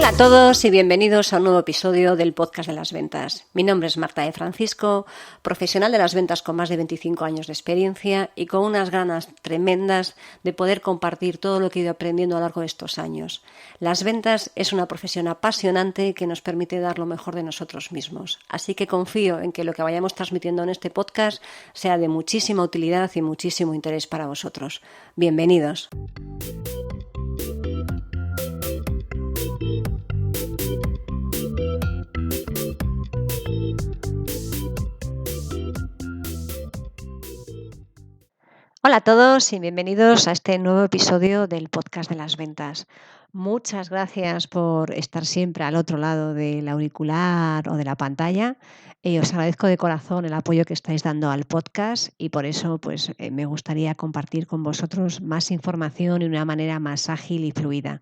Hola a todos y bienvenidos a un nuevo episodio del Podcast de las Ventas. Mi nombre es Marta de Francisco, profesional de las ventas con más de 25 años de experiencia y con unas ganas tremendas de poder compartir todo lo que he ido aprendiendo a lo largo de estos años. Las ventas es una profesión apasionante que nos permite dar lo mejor de nosotros mismos. Así que confío en que lo que vayamos transmitiendo en este podcast sea de muchísima utilidad y muchísimo interés para vosotros. Bienvenidos. Hola a todos y bienvenidos a este nuevo episodio del Podcast de las Ventas. Muchas gracias por estar siempre al otro lado del auricular o de la pantalla. Os agradezco de corazón el apoyo que estáis dando al podcast y por eso me gustaría compartir con vosotros más información de una manera más ágil y fluida.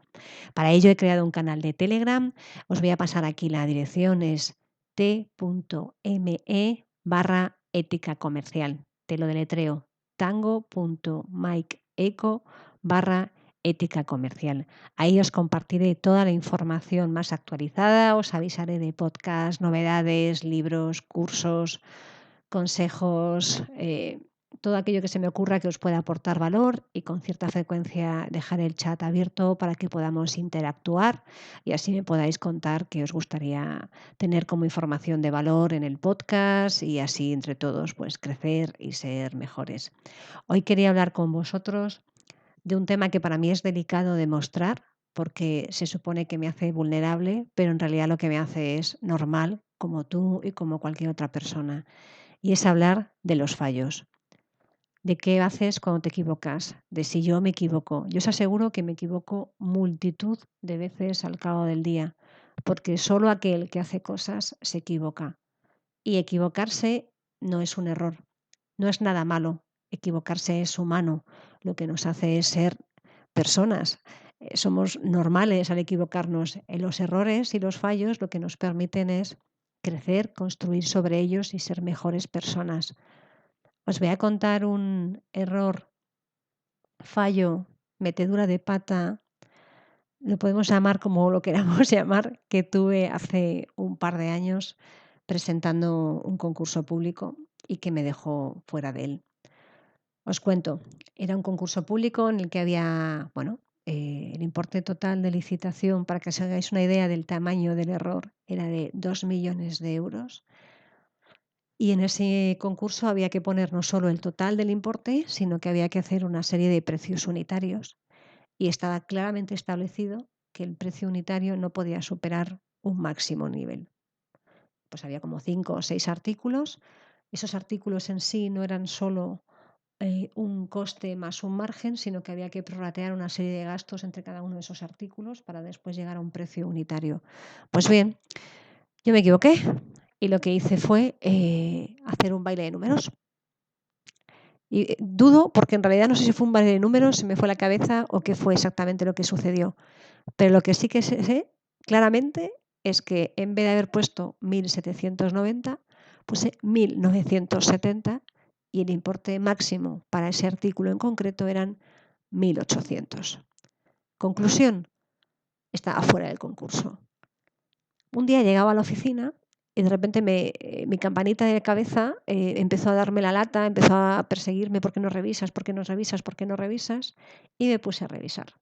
Para ello he creado un canal de Telegram. Os voy a pasar aquí la dirección, es t.me/ética comercial. Te lo deletreo: tango.mikeeco/ética comercial. Ahí os compartiré toda la información más actualizada, os avisaré de podcasts, novedades, libros, cursos, consejos, todo aquello que se me ocurra que os pueda aportar valor, y con cierta frecuencia dejaré el chat abierto para que podamos interactuar y así me podáis contar qué os gustaría tener como información de valor en el podcast y así entre todos crecer y ser mejores. Hoy quería hablar con vosotros de un tema que para mí es delicado de mostrar porque se supone que me hace vulnerable, pero en realidad lo que me hace es normal, como tú y como cualquier otra persona. Y es hablar de los fallos. ¿De qué haces cuando te equivocas? De si yo me equivoco. Yo os aseguro que me equivoco multitud de veces al cabo del día, porque solo aquel que hace cosas se equivoca. Y equivocarse no es un error, no es nada malo. Equivocarse es humano. Lo que nos hace es ser personas. Somos normales al equivocarnos. Los errores y los fallos lo que nos permiten es crecer, construir sobre ellos y ser mejores personas. Os voy a contar un error, fallo, metedura de pata, lo podemos llamar como lo queramos llamar, que tuve hace un par de años presentando un concurso público y que me dejó fuera de él. Os cuento, era un concurso público en el que había, el importe total de licitación, para que os hagáis una idea del tamaño del error, era de 2 millones de euros. Y en ese concurso había que poner no solo el total del importe, sino que había que hacer una serie de precios unitarios. Y estaba claramente establecido que el precio unitario no podía superar un máximo nivel. Pues había como 5 o 6 artículos. Esos artículos en sí no eran solo un coste más un margen, sino que había que prorratear una serie de gastos entre cada uno de esos artículos para después llegar a un precio unitario. Pues bien, yo me equivoqué y lo que hice fue hacer un baile de números. Y dudo, porque en realidad no sé si fue un baile de números, se me fue la cabeza o qué fue exactamente lo que sucedió. Pero lo que sí que sé claramente es que en vez de haber puesto 1.790, puse 1.970 y el importe máximo para ese artículo en concreto eran 1.800. Conclusión, estaba fuera del concurso. Un día llegaba a la oficina y de repente mi campanita de cabeza empezó a darme la lata, empezó a perseguirme: ¿por qué no revisas? ¿Por qué no revisas? ¿Por qué no revisas? Y me puse a revisar.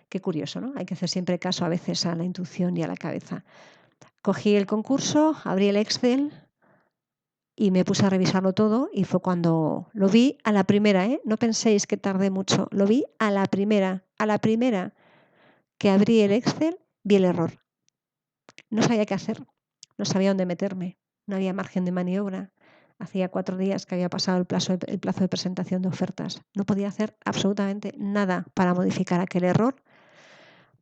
Qué curioso, ¿no? Hay que hacer siempre caso a veces a la intuición y a la cabeza. Cogí el concurso, abrí el Excel y me puse a revisarlo todo, y fue cuando lo vi a la primera, no penséis que tardé mucho, lo vi a la primera que abrí el Excel, vi el error. No sabía qué hacer, no sabía dónde meterme, no había margen de maniobra. Hacía 4 días que había pasado el plazo de presentación de ofertas. No podía hacer absolutamente nada para modificar aquel error,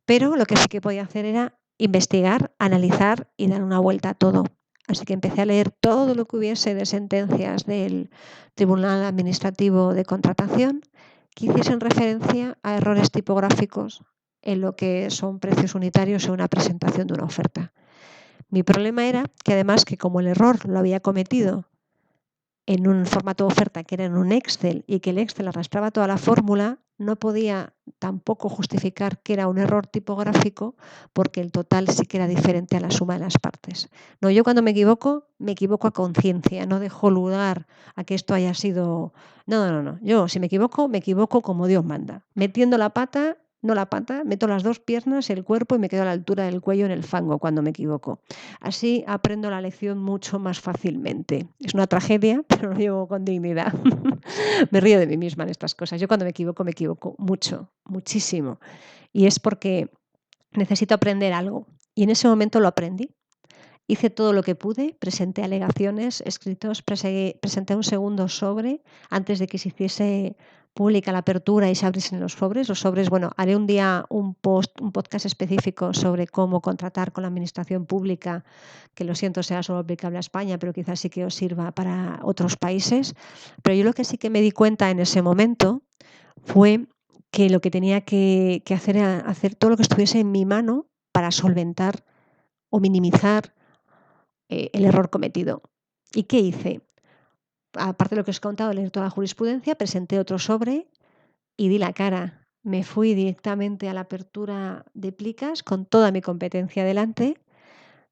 pero lo que sí que podía hacer era investigar, analizar y dar una vuelta a todo. Así que empecé a leer todo lo que hubiese de sentencias del Tribunal Administrativo de Contratación que hiciesen referencia a errores tipográficos en lo que son precios unitarios en una presentación de una oferta. Mi problema era que además, que como el error lo había cometido en un formato de oferta que era en un Excel y que el Excel arrastraba toda la fórmula, no podía tampoco justificar que era un error tipográfico porque el total sí que era diferente a la suma de las partes. No, yo cuando me equivoco a conciencia, no dejo lugar a que esto haya sido... No, no, no. Yo si me equivoco como Dios manda. Metiendo la pata, no la pata, meto las dos piernas, el cuerpo y me quedo a la altura del cuello en el fango cuando me equivoco. Así aprendo la lección mucho más fácilmente. Es una tragedia, pero lo llevo con dignidad. Me río de mí misma en estas cosas. Yo cuando me equivoco mucho, muchísimo. Y es porque necesito aprender algo. Y en ese momento lo aprendí. Hice todo lo que pude, presenté alegaciones, escritos, presenté un segundo sobre antes de que se hiciese pública la apertura y se abriesen los sobres. Los sobres, bueno, haré un día un podcast específico sobre cómo contratar con la administración pública, que lo siento sea solo aplicable a España, pero quizás sí que os sirva para otros países. Pero yo lo que sí que me di cuenta en ese momento fue que lo que tenía que hacer era hacer todo lo que estuviese en mi mano para solventar o minimizar el error cometido. ¿Y qué hice? Aparte de lo que os he contado, leer toda la jurisprudencia, presenté otro sobre y di la cara. Me fui directamente a la apertura de plicas con toda mi competencia delante,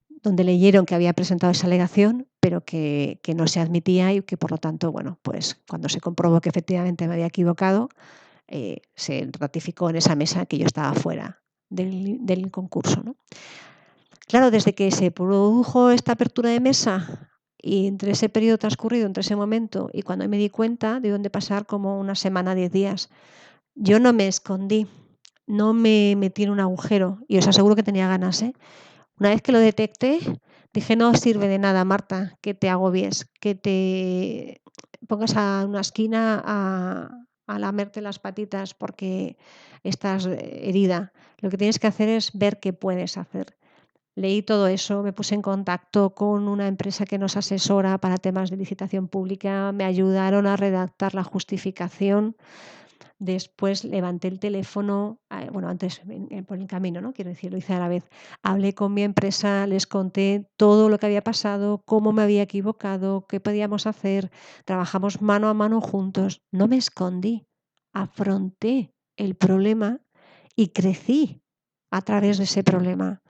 donde leyeron que había presentado esa alegación, pero que no se admitía y que por lo tanto, bueno, pues cuando se comprobó que efectivamente me había equivocado, se ratificó en esa mesa que yo estaba fuera del concurso, ¿no? Claro, desde que se produjo esta apertura de mesa y entre ese periodo transcurrido, entre ese momento y cuando me di cuenta, deben de pasar como una semana, 10 días. Yo no me escondí, no me metí en un agujero y os aseguro que tenía ganas, ¿eh? Una vez que lo detecté, dije, no sirve de nada, Marta, que te agobies, que te pongas a una esquina a lamerte las patitas porque estás herida. Lo que tienes que hacer es ver qué puedes hacer. Leí todo eso, me puse en contacto con una empresa que nos asesora para temas de licitación pública, me ayudaron a redactar la justificación. Después levanté el teléfono, bueno, antes por el camino, ¿no? Quiero decir, lo hice a la vez. Hablé con mi empresa, les conté todo lo que había pasado, cómo me había equivocado, qué podíamos hacer. Trabajamos mano a mano juntos. No me escondí, afronté el problema y crecí a través de ese problema.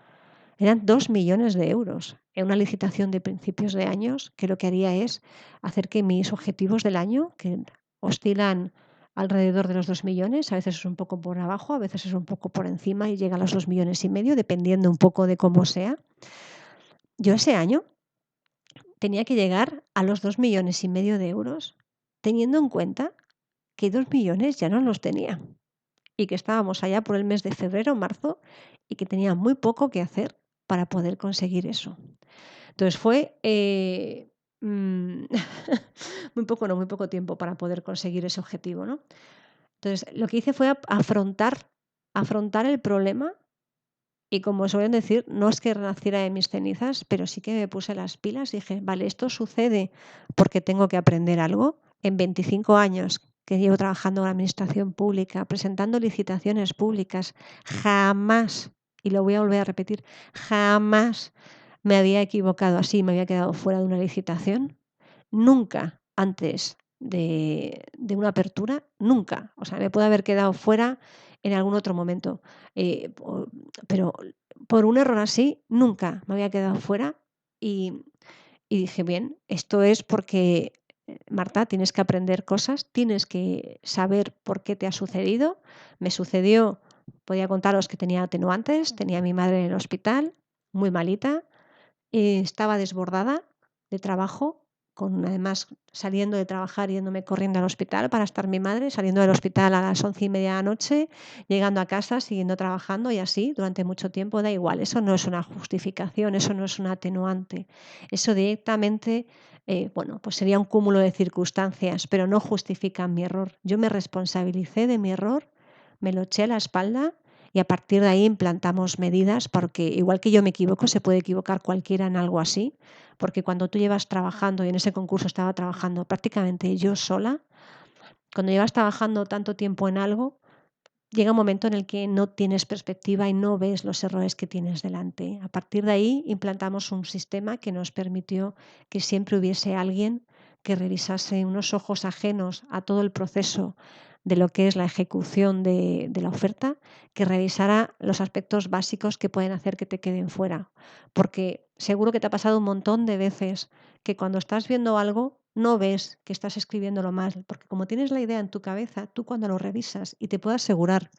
Eran 2 millones de euros en una licitación de principios de años que lo que haría es hacer que mis objetivos del año, que oscilan alrededor de los 2 millones, a veces es un poco por abajo, a veces es un poco por encima y llega a los 2 millones y medio, dependiendo un poco de cómo sea. Yo ese año tenía que llegar a los 2 millones y medio de euros, teniendo en cuenta que 2 millones ya no los tenía y que estábamos allá por el mes de febrero o marzo y que tenía muy poco que hacer para poder conseguir eso. Entonces fue muy poco, no, muy poco tiempo para poder conseguir ese objetivo, ¿no? Entonces lo que hice fue afrontar el problema y como suelen decir, no es que renaciera de mis cenizas, pero sí que me puse las pilas y dije, vale, esto sucede porque tengo que aprender algo. En 25 años que llevo trabajando en la administración pública, presentando licitaciones públicas, jamás, y lo voy a volver a repetir, jamás me había equivocado así, me había quedado fuera de una licitación. Nunca antes de una apertura, nunca. O sea, me puede haber quedado fuera en algún otro momento. Pero por un error así, nunca me había quedado fuera y, y dije, bien, esto es porque, Marta, tienes que aprender cosas, tienes que saber por qué te ha sucedido. Me sucedió, podía contaros que tenía atenuantes, tenía a mi madre en el hospital, muy malita, estaba desbordada de trabajo, con además saliendo de trabajar, yéndome corriendo al hospital para estar mi madre, saliendo del hospital a las 11:30 de la noche, llegando a casa, siguiendo trabajando y así durante mucho tiempo. Da igual, eso no es una justificación, eso no es un atenuante. Eso directamente, bueno, pues sería un cúmulo de circunstancias, pero no justifican mi error. Yo me responsabilicé de mi error, me lo eché a la espalda y a partir de ahí implantamos medidas porque igual que yo me equivoco, se puede equivocar cualquiera en algo así, porque cuando tú llevas trabajando, y en ese concurso estaba trabajando prácticamente yo sola, cuando llevas trabajando tanto tiempo en algo, llega un momento en el que no tienes perspectiva y no ves los errores que tienes delante. A partir de ahí implantamos un sistema que nos permitió que siempre hubiese alguien que revisase unos ojos ajenos a todo el proceso de lo que es la ejecución de la oferta, que revisara los aspectos básicos que pueden hacer que te queden fuera. Porque seguro que te ha pasado un montón de veces que cuando estás viendo algo no ves que estás escribiéndolo mal, porque como tienes la idea en tu cabeza, tú cuando lo revisas, y te puedo asegurar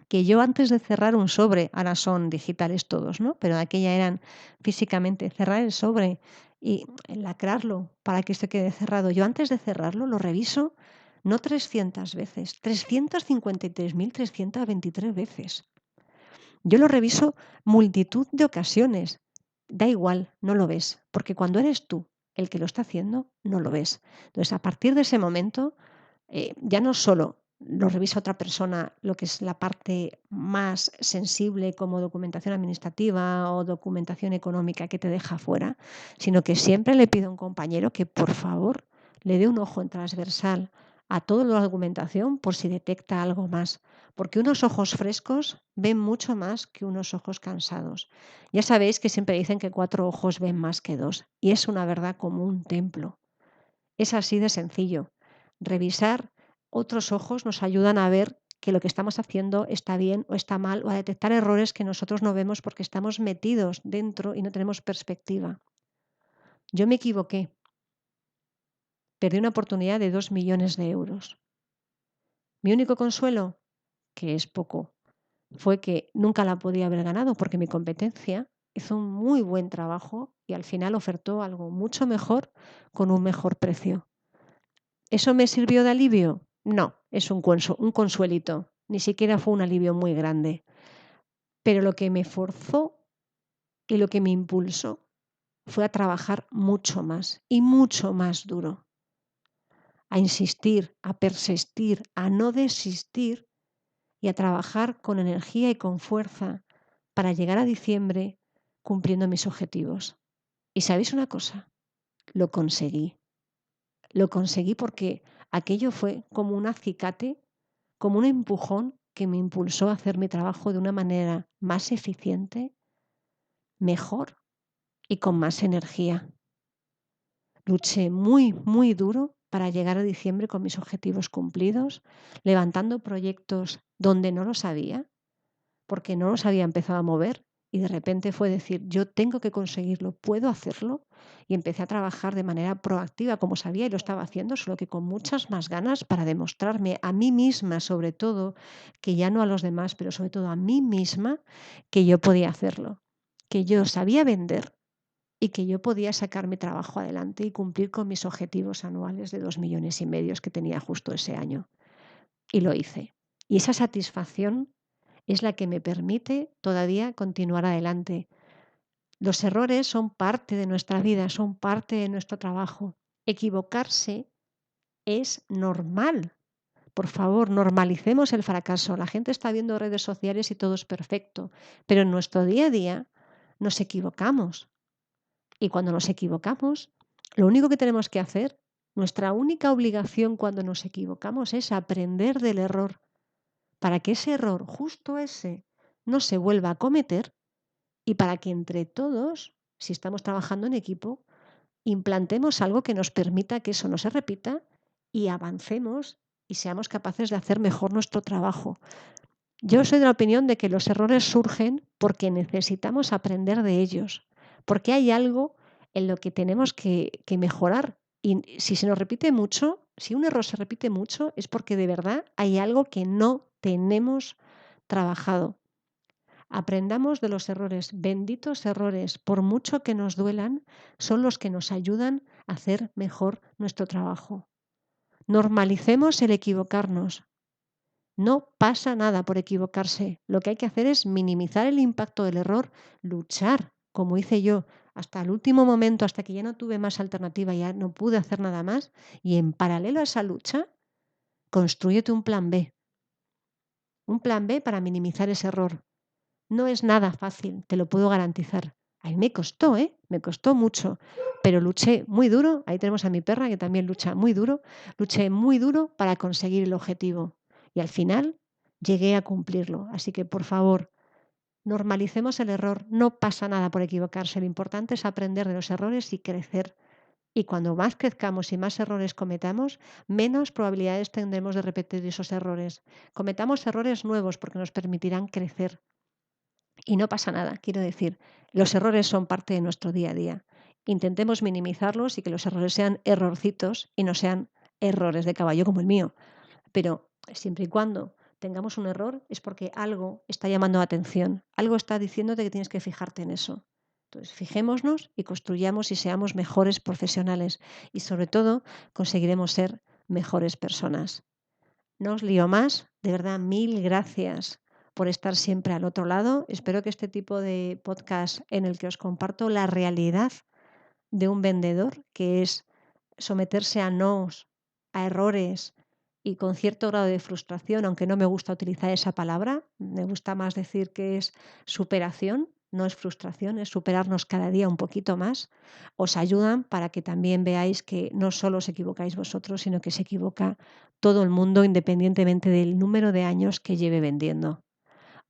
que yo antes de cerrar un sobre, ahora son digitales todos, ¿no? Pero aquella eran físicamente, cerrar el sobre y lacrarlo para que se quede cerrado. Yo antes de cerrarlo lo reviso no 300 veces, 353.323 veces. Yo lo reviso multitud de ocasiones. Da igual, no lo ves, porque cuando eres tú el que lo está haciendo, no lo ves. Entonces, a partir de ese momento, ya no solo lo revisa otra persona, lo que es la parte más sensible como documentación administrativa o documentación económica que te deja fuera, sino que siempre le pido a un compañero que por favor le dé un ojo en transversal a toda la documentación por si detecta algo más, porque unos ojos frescos ven mucho más que unos ojos cansados. Ya sabéis que siempre dicen que 4 ojos ven más que 2 y es una verdad como un templo. Es así de sencillo. Revisar otros ojos nos ayudan a ver que lo que estamos haciendo está bien o está mal o a detectar errores que nosotros no vemos porque estamos metidos dentro y no tenemos perspectiva. Yo me equivoqué. Perdí una oportunidad de 2 millones de euros. Mi único consuelo, que es poco, fue que nunca la podía haber ganado porque mi competencia hizo un muy buen trabajo y al final ofertó algo mucho mejor con un mejor precio. ¿Eso me sirvió de alivio? No, es un consuelito. Ni siquiera fue un alivio muy grande. Pero lo que me forzó y lo que me impulsó fue a trabajar mucho más y mucho más duro. A insistir, a persistir, a no desistir y a trabajar con energía y con fuerza para llegar a diciembre cumpliendo mis objetivos. ¿Y sabéis una cosa? Lo conseguí. Lo conseguí porque aquello fue como un acicate, como un empujón que me impulsó a hacer mi trabajo de una manera más eficiente, mejor y con más energía. Luché muy, muy duro para llegar a diciembre con mis objetivos cumplidos, levantando proyectos donde no los había, porque no los había empezado a mover y de repente fue decir, yo tengo que conseguirlo, puedo hacerlo y empecé a trabajar de manera proactiva como sabía y lo estaba haciendo, solo que con muchas más ganas para demostrarme a mí misma sobre todo, que ya no a los demás, pero sobre todo a mí misma, que yo podía hacerlo, que yo sabía vender y que yo podía sacar mi trabajo adelante y cumplir con mis objetivos anuales de 2,5 millones que tenía justo ese año. Y lo hice. Y esa satisfacción es la que me permite todavía continuar adelante. Los errores son parte de nuestra vida, son parte de nuestro trabajo. Equivocarse es normal. Por favor, normalicemos el fracaso. La gente está viendo redes sociales y todo es perfecto, pero en nuestro día a día nos equivocamos. Y cuando nos equivocamos, lo único que tenemos que hacer, nuestra única obligación cuando nos equivocamos es aprender del error para que ese error, justo ese, no se vuelva a cometer y para que entre todos, si estamos trabajando en equipo, implantemos algo que nos permita que eso no se repita y avancemos y seamos capaces de hacer mejor nuestro trabajo. Yo soy de la opinión de que los errores surgen porque necesitamos aprender de ellos, porque hay algo en lo que tenemos que mejorar. Y si se nos repite mucho, si un error se repite mucho, es porque de verdad hay algo que no tenemos trabajado. Aprendamos de los errores. Benditos errores, por mucho que nos duelan, son los que nos ayudan a hacer mejor nuestro trabajo. Normalicemos el equivocarnos. No pasa nada por equivocarse. Lo que hay que hacer es minimizar el impacto del error, luchar, como hice yo, hasta el último momento, hasta que ya no tuve más alternativa, ya no pude hacer nada más. Y en paralelo a esa lucha, constrúyete un plan B. Un plan B para minimizar ese error. No es nada fácil, te lo puedo garantizar. A mí me costó, ¿eh? Me costó mucho, pero luché muy duro. Ahí tenemos a mi perra que también lucha muy duro. Luché muy duro para conseguir el objetivo y al final llegué a cumplirlo. Así que, por favor, normalicemos el error. No pasa nada por equivocarse. Lo importante es aprender de los errores y crecer Y cuando más crezcamos y más errores cometamos, menos probabilidades tendremos de repetir esos errores. Cometamos errores nuevos porque nos permitirán crecer. Y no pasa nada, quiero decir, los errores son parte de nuestro día a día. Intentemos minimizarlos y que los errores sean errorcitos y no sean errores de caballo como el mío. Pero siempre y cuando tengamos un error es porque algo está llamando la atención, algo está diciéndote que tienes que fijarte en eso. Entonces, fijémonos y construyamos y seamos mejores profesionales y sobre todo conseguiremos ser mejores personas. No os lío más, de verdad, mil gracias por estar siempre al otro lado. Espero que este tipo de podcast en el que os comparto la realidad de un vendedor, que es someterse a nos, a errores y con cierto grado de frustración, aunque no me gusta utilizar esa palabra, me gusta más decir que es superación, no es frustración, es superarnos cada día un poquito más, os ayudan para que también veáis que no solo os equivocáis vosotros, sino que se equivoca todo el mundo independientemente del número de años que lleve vendiendo.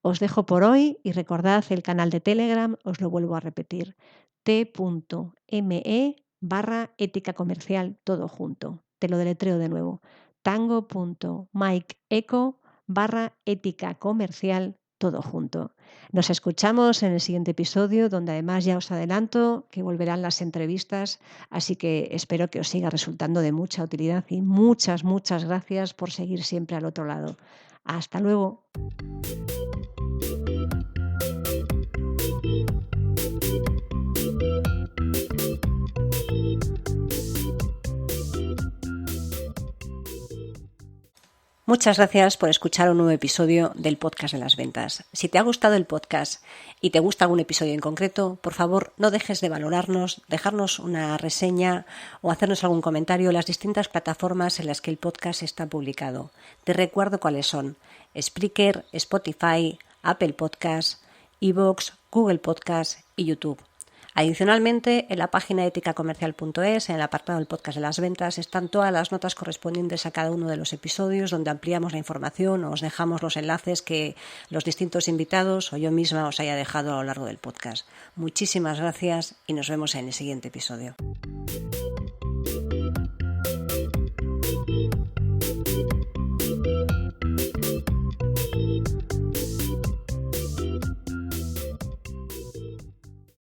Os dejo por hoy y recordad el canal de Telegram, os lo vuelvo a repetir, t.me/ética comercial todo junto. Te lo deletreo de nuevo, tango.mikeeco/ética comercial todo junto. Nos escuchamos en el siguiente episodio, donde además ya os adelanto que volverán las entrevistas, así que espero que os siga resultando de mucha utilidad y muchas gracias por seguir siempre al otro lado. Hasta luego. Muchas gracias por escuchar un nuevo episodio del podcast de las ventas. Si te ha gustado el podcast y te gusta algún episodio en concreto, por favor no dejes de valorarnos, dejarnos una reseña o hacernos algún comentario en las distintas plataformas en las que el podcast está publicado. Te recuerdo cuáles son: Spreaker, Spotify, Apple Podcasts, iVoox, Google Podcasts y YouTube. Adicionalmente, en la página eticacomercial.es, en el apartado del podcast de las ventas, están todas las notas correspondientes a cada uno de los episodios, donde ampliamos la información o os dejamos los enlaces que los distintos invitados o yo misma os haya dejado a lo largo del podcast. Muchísimas gracias y nos vemos en el siguiente episodio.